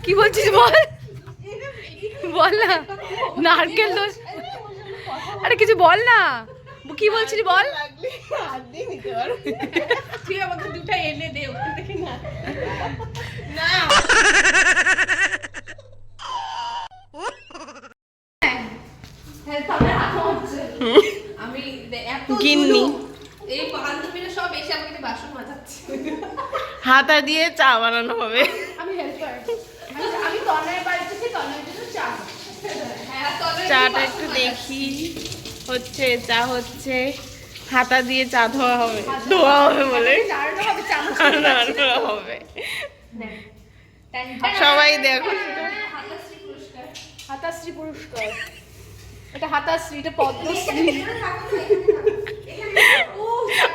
কি বলছিস বল, বল না। নারকেল দোষ, আরে কিছু বল না, কি বলছিস বল। তুই আমাকে দুটো এনে দে ওখান থেকে। না না আমি এত গিন্নি এই বান্ধবীরা সব এসে আমাকে বাসন মাজাচ্ছে। হাতা দিয়ে চা বানানো হবে। আমি হেল্পার, আমি তনয়ের বাড়ি থেকে তনয়ের জন্য চা। হ্যাঁ চাটা একটু দেখি, হচ্ছে চা হচ্ছে, হাতা দিয়ে চা ধোয়া হবে, ধোয়া হবে বলে নাড়ানো হবে, চামচ নাড়ানো হবে। সবাই দেখো হাতাশ্রী পুরস্কার, হাতাশ্রী পুরস্কার, এটা হাতাশ্রী, এটা পদ্মশ্রী।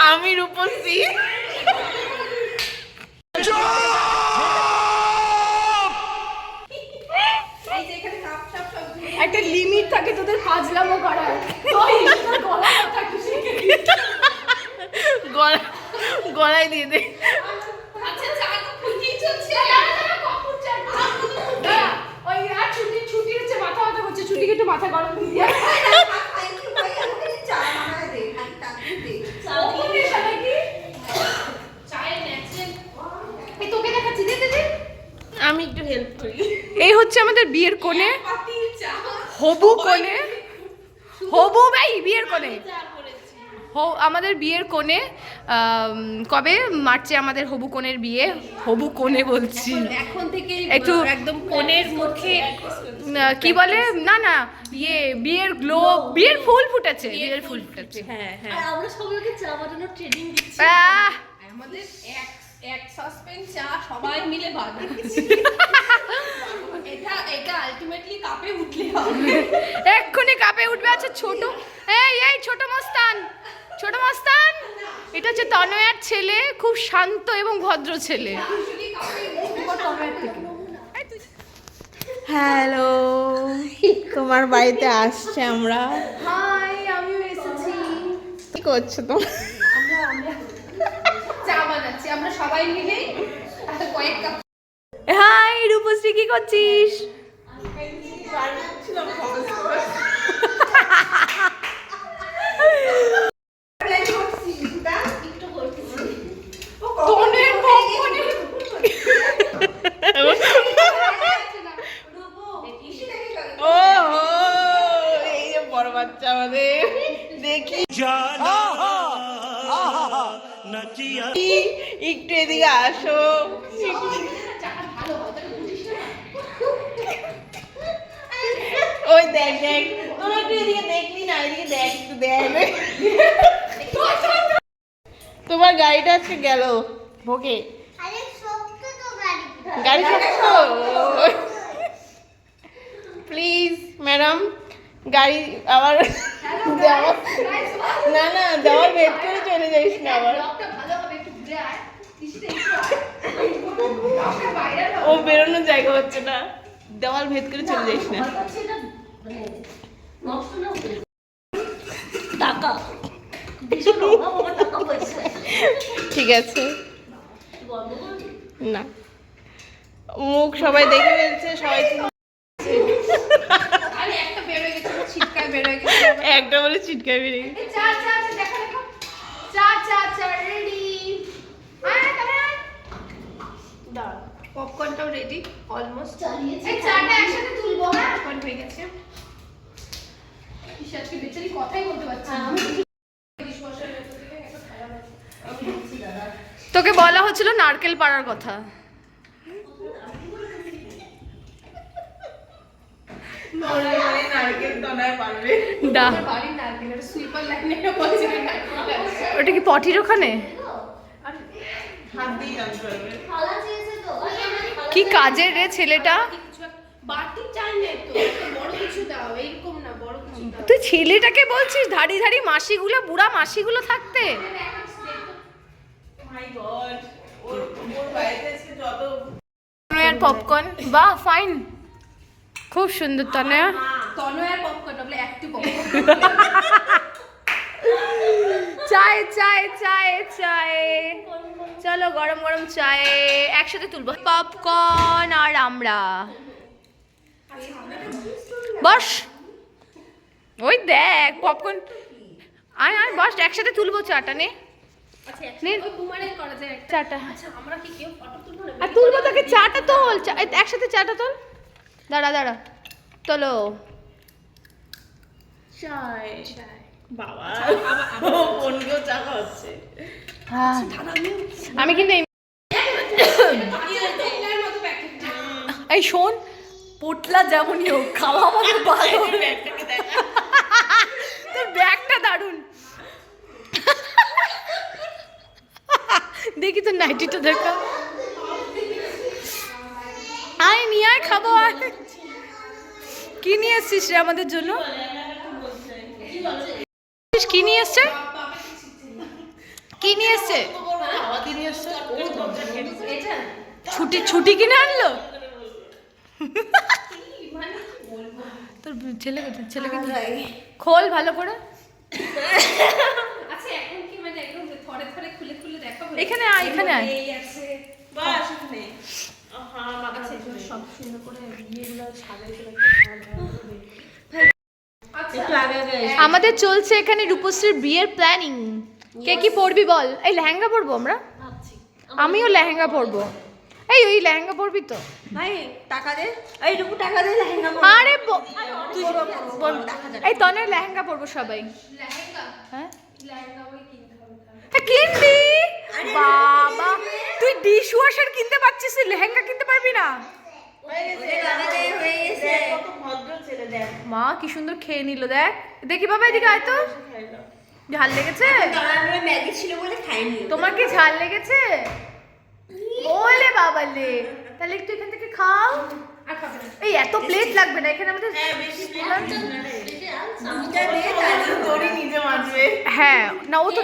আমি রূপশ্রী। একটা লিমিট থাকে তোদের ফাজলামো করার। গলায় দিয়ে দে। ছুটিকে একটু মাথা গরম দিয়ে তোকে দেখাচ্ছি, আমি একটু হেল্প করি। এই হচ্ছে আমাদের বিয়ের কোণে, হবু কোণে, হবু ভাই বিয়ের কোণে, আমাদের বিয়ের কোণে। কবে মার্চে আমাদের হবু কোণের বিয়ে। হবু কোণে বলছি, এখন থেকে একটু একদম কোণের মুখে কি বলে না না, ইয়ে বিয়ের গ্লো, বিয়ের ফুল ফুটেছে, বিয়ের ফুল ফুটেছে। হ্যাঁ হ্যাঁ, আর আমরা সবাইকে চা বানানোর ট্রেনিং দিচ্ছি। আমাদের এক সসপেন চা সবাই মিলে বানাচ্ছি। এটা আলটিমেটলি কাপে উঠলে হবে, এক্ষুনি কাপে উঠবে। আচ্ছা ছোট, এই ছোট মস্তান, ছোট মস্তান, এটা হচ্ছে তনয়ার ছেলে, খুব শান্ত এবং ভদ্র ছেলে। হ্যালো, তোমার বাড়িতে আসছে আমরা। হাই আমিও এসেছি। কি করছো তোমরা? চা বানাচ্ছি আমরা সবাই মিলে, কয়েক কাপ। হাই রূপশ্রী, কি করছিস? ও এই যে বড় বাচ্চা আমাদের, দেখি একটু এদিকে আসো। ওই দেখ দেখ, তোরা একটু এদিকে দেখলি না, এদিকে দেখ, একটু দেখ। তোমার গাড়িটা আজকে গেল ভোগে, গাড়ি শক্ত। প্লিজ ম্যাডাম, গাড়ি আবার যাওয়ার, না না যাওয়ার ভেদ করে চলে যাইস না আবার। ও বেরোনোর জায়গা হচ্ছে না, দেওয়াল ভেদ করে চলে যাইস না। টাকা ভীষণ অভাব, আমার টাকা পয়সা। ঠিক আছে না, মুখ সবাই দেখে ফেলছে, সবাই আরে একটা বের হয়ে গেছে, ছিটকায় বের হয়ে গেছে। একটা বলে চিটকায় বেরিয়ে গেছে। চা চা চা, দেখো দেখো, চা চা চা রেডি। আয় কামান, দাও পপকর্নটাও রেডি অলমোস্ট। এই চাটা একসাথে তুলবো। হ্যাঁ পপকর্ন হয়ে গেছে। আজকে বেচারি কথাই বলতে পারছি না। তোকে বলা হচ্ছিল নারকেল পাড়ার কথা। বাড়ির নারকেল সুইপার লাইনে বলছে নারকেল, ওটা কি পটির ওখানে? হাত দিয়ে জানতে পারবে। থালা চেয়েছে তো, কি কাজের রে ছেলেটা? বাটি চাই না তো, বড় কিছু দাও, এইরকম না, বড় কিছু দাও। তুই ছেলেটাকে বলছিস ধাড়ি ধাড়ি মাসিগুলো, বুড়া মাসিগুলো থাকতে? মাই গড, ওর বাড়িতে আজকে যত পপকর্ন, বাহ ফাইন, খুব সুন্দর তনয়া। তনয়ার পপকর্ন বলে একটু পপকর্ন। চায় চায় চায় চায়, চলো গরম গরম চায় একসাথে তুলবো। পপকর্ন আর আমরা বস, ওই দেখ পপকর্ন, আয় আয় বস, একসাথে তুলবো চাটা নে। চাটা আর তুলবো তোকে, চাটা তোল, একসাথে চাটা তোল, দাঁড়া দাঁড়া তোলো। চায় বাবা বোনকেও চা খাওয়াচ্ছে। আমি কিন্তু এই শোন, পোটলা যেমনই হোক খাওয়া আমাদের ভালো। তোর ব্যাগটা দারুণ, দেখি তোর নাইটিটা দেখা। আয় নিয়ে আয় খাবো। আয়, কি নিয়ে এসছিস রে আমাদের জন্য? কি নিয়ে এসছে? কি নিয়ে এসছে? কি নিয়ে এসছে? ছুটি ছুটি কিনে আনলো তোর ছেলে, ছেলেকে খোল ভালো করে। এখানে আয়, এখানে আয়। আমাদের চলছে এখানে রূপশ্রীর বিয়ের প্ল্যানিং। কে কি পরবি বল? এই লেহেঙ্গা পরবো আমরা, আমিও লেহেঙ্গা পরবো। এই ওই লেহেঙ্গা পরবি তো? ভাই টাকা দে, এই রূপু টাকা দে, লেহেঙ্গা আরে এই তনের লেহেঙ্গা পরবো সবাই। হ্যাঁ কিনবি? বাবা তুই ডিশ ওয়াশার কিনতে পারছিস, লেহেঙ্গা কিনতে পারবি না? মা কি সুন্দর খেয়ে নিল, দেখ দেখি বাবা এদিকে আয় তো। ঝাল লেগেছে? ম্যাগি ছিল বলে খাইনি। তোমার কি ঝাল লেগেছে? ওলে বাবা লে, তাহলে একটু এখান থেকে খাও। এই এত প্লেট লাগবে না এখানে আমাদের। হ্যাঁ না ও তো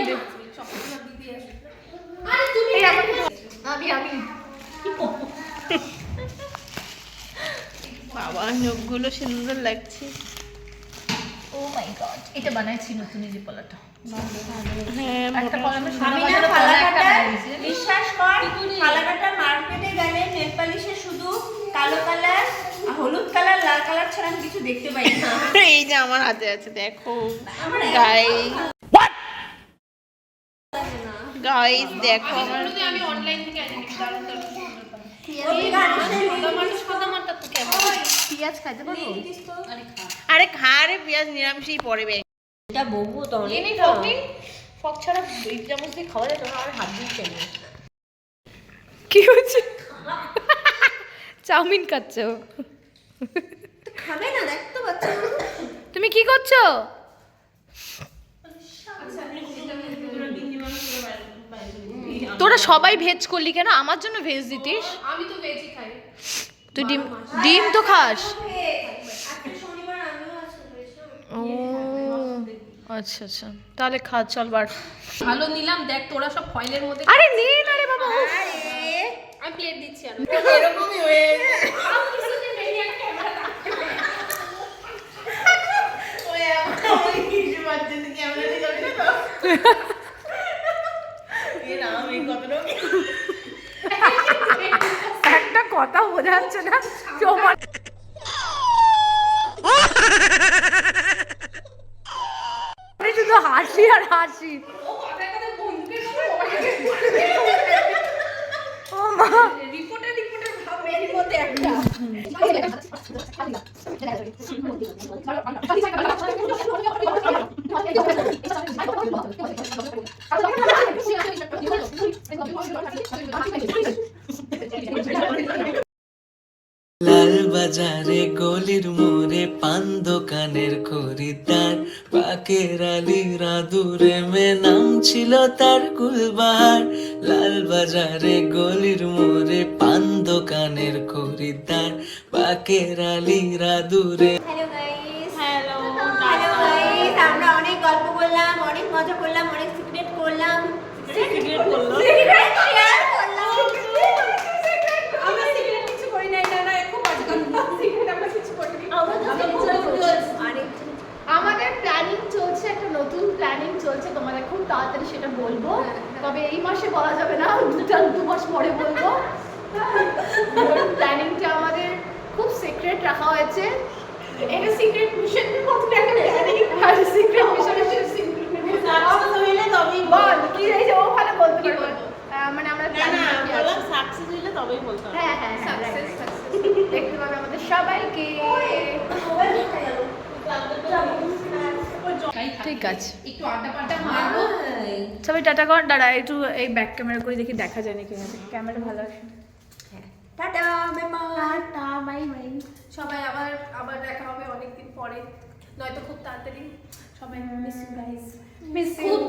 বাবা নখগুলো সুন্দর লাগছে। ও মাই গড, এটা বানাইছি নতুন এই যে পলাটা। হ্যাঁ একটা পলা আমি আমি না ফালাকাটা, বিশ্বাস কর, ফালাকাটা মার্কেটে গেলে নেল পালিশে শুধু কালো কালার, হলুদ কালার, লাল কালার ছাড়া আমি কিছু দেখতে পাই না। এই যে আমার হাতে আছে দেখো গাইস, গাইস দেখো আমার। আমি অনলাইন থেকে আনিনি, দারুণ দারুণ পিঁয়াজ খাইতে পারবো? আরে খা রে, পেঁয়াজ নিরামিষই পড়ে বে। এটা বউ তো এনে ফক নিন, ফক ছাড়া এই চামচ দিয়ে খাওয়া যায় না, আর হাত দিয়ে খেয়ে। কি হচ্ছে? চাউমিন খাচ্ছ? খাবে না, দেখ তো বাচ্চা। তুমি কি করছো? তোরা সবাই ভেজ করলি কেন? আমার জন্য ভেজ দিতিস। আমি তো ভেজই খাই। তুই ডিম, ডিম তো খাস। শনিবার আমিও আসলে ও আচ্ছা আচ্ছা, তাহলে খা, চল বার। ভালো নিলাম, দেখ তোরা সব ফয়েলের মধ্যে। আরে নে না রে বাবা, আমি প্লেট দিচ্ছি আর এরকমই হয়ে গেছে। ওই আমার কিছু বাচ্চা থেকে আমরা যাবে না তো। এই না আমি কতটা একটা কথা বোঝাচ্ছে না তোমার। শুধু হাসি আর হাসি। ও মা, রিপোর্টার ভাব এর মধ্যে একটা। লাল বাজারে গলির মোড়ে পান দোকানের খরিদ্দার, পাকের আলী রাদুরে মে নাম ছিল তার কুলবাহার। লাল বাজারে গলির মোড়ে পান দোকানের খরিদ্দার, পাকের আলী রাদুরে। Hello guys, hello hello guys, আমরা অনেক গল্প করলাম, অনেক মজা করলাম, অনেক সিক্রেট করলাম, সিক্রেট করলো। সিক্রেট শেয়ার করলাম। আমরা সিগারেট কিছু করি নাই, না না খুব বাজে কথা। সিগারেট আমরা কিছু করিনি। আমাদের প্ল্যানিং চলছে, একটা নতুন প্ল্যানিং চলছে। এটা সিক্রেট মিশন কত টাকা জানি আর সিক্রেট মিশন সাকসেস হইলে তবেই বল কি এই যে ও ভালো বলতে পারবে মানে আমরা না না বললাম সাকসেস হইলে তবেই বলতে হবে। হ্যাঁ হ্যাঁ সাকসেস দেখতে পাবে আমাদের সবাইকে। ঠিক আছে, একটু আড্ডা পাড্ডা মারবো। সবাই টাটা কর। দাঁড়া একটু এই ব্যাক ক্যামেরা করে দেখি দেখা যায় নাকি। ক্যামেরা ভালো আসে। টাটা মেমা। Tata bye bye. সবাই আবার দেখা হবে অনেকদিন পরে, নয়তো খুব তাড়াতাড়ি। সবাই মিস ইউ গাইস।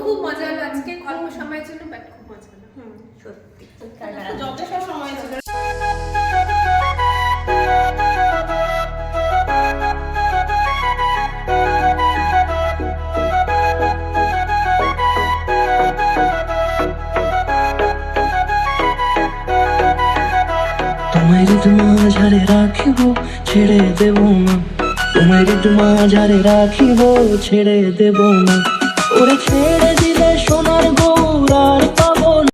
খুব মজা হলো আজকে, অল্প সময়ের জন্য বাট খুব মজা হলো। সত্যি যথেষ্ট সময় ছিল। তোমায় ঋতু মাঝারে রাখিব ছেড়ে দেব না, তোমায় ঋতু মাঝারে রাখিব ছেড়ে দেব না, ওরে ছেড়ে